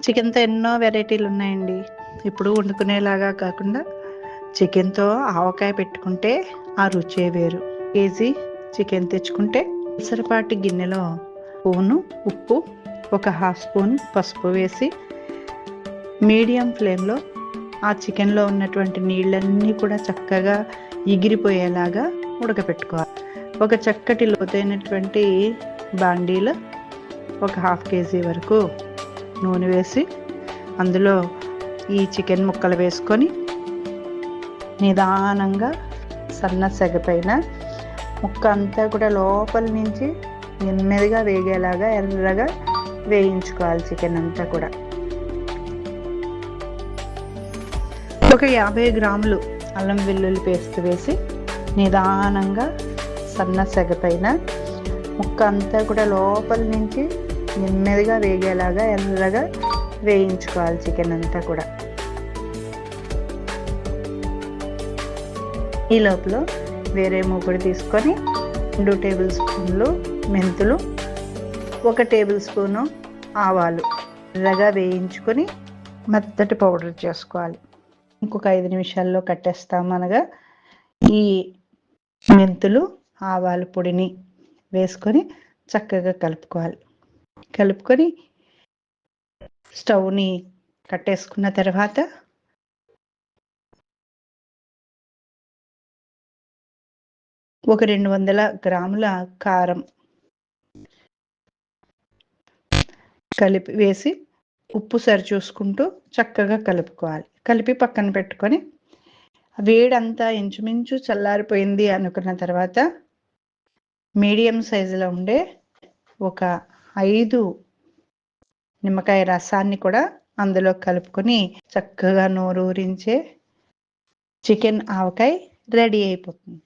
చికెన్తో ఎన్నో వెరైటీలు ఉన్నాయండి. ఇప్పుడు వండుకునేలాగా కాకుండా చికెన్తో ఆవకాయ పెట్టుకుంటే ఆ రుచే వేరు. కేజీ చికెన్ తెచ్చుకుంటే పెసరపాటి గిన్నెలో స్పూను ఉప్పు, ఒక హాఫ్ స్పూన్ పసుపు వేసి మీడియం ఫ్లేమ్లో ఆ చికెన్లో ఉన్నటువంటి నీళ్ళన్నీ కూడా చక్కగా ఎగిరిపోయేలాగా ఉడకపెట్టుకోవాలి. ఒక చక్కటి లోతైనటువంటి బాండీలో ఒక హాఫ్ కేజీ వరకు నూనె వేసి అందులో ఈ చికెన్ ముక్కలు వేసుకొని నిదానంగా సన్న సెగ పైన ముక్క అంతా కూడా లోపల నుంచి నెమ్మదిగా వేగేలాగా ఎర్రగా వేయించుకోవాలి. చికెన్ అంతా కూడా ఒక 50 గ్రాములు అల్లం వెల్లుల్లి పేస్ట్ వేసి నిదానంగా సన్న సెగ పైన ముక్క అంతా కూడా లోపల నుంచి నెమ్మదిగా వేగేలాగా ఎర్రగా వేయించుకోవాలి. చికెన్ అంతా కూడా ఈ లోపల వేరే మూకుడు తీసుకొని 2 టేబుల్ స్పూన్లు మెంతులు, 1 టేబుల్ స్పూను ఆవాలు ఎర్రగా వేయించుకొని మెత్తటి పౌడర్ చేసుకోవాలి. ఇంకొక 5 నిమిషాల్లో కట్టేస్తాము. అనగా ఈ మెంతులు ఆవాల పొడిని వేసుకొని చక్కగా కలుపుకొని స్టవ్ని కట్టేసుకున్న తర్వాత ఒక 200 గ్రాముల కారం కలిపి వేసి ఉప్పు సరి చూసుకుంటూ చక్కగా కలుపుకోవాలి. కలిపి పక్కన పెట్టుకొని వేడంతా ఇంచుమించు చల్లారిపోయింది అనుకున్న తర్వాత మీడియం సైజులో ఉండే ఒక 5 నిమ్మకాయ రసాన్ని కూడా అందులో కలుపుకొని చక్కగా నోరూరించే చికెన్ ఆవకాయ రెడీ అయిపోతుంది.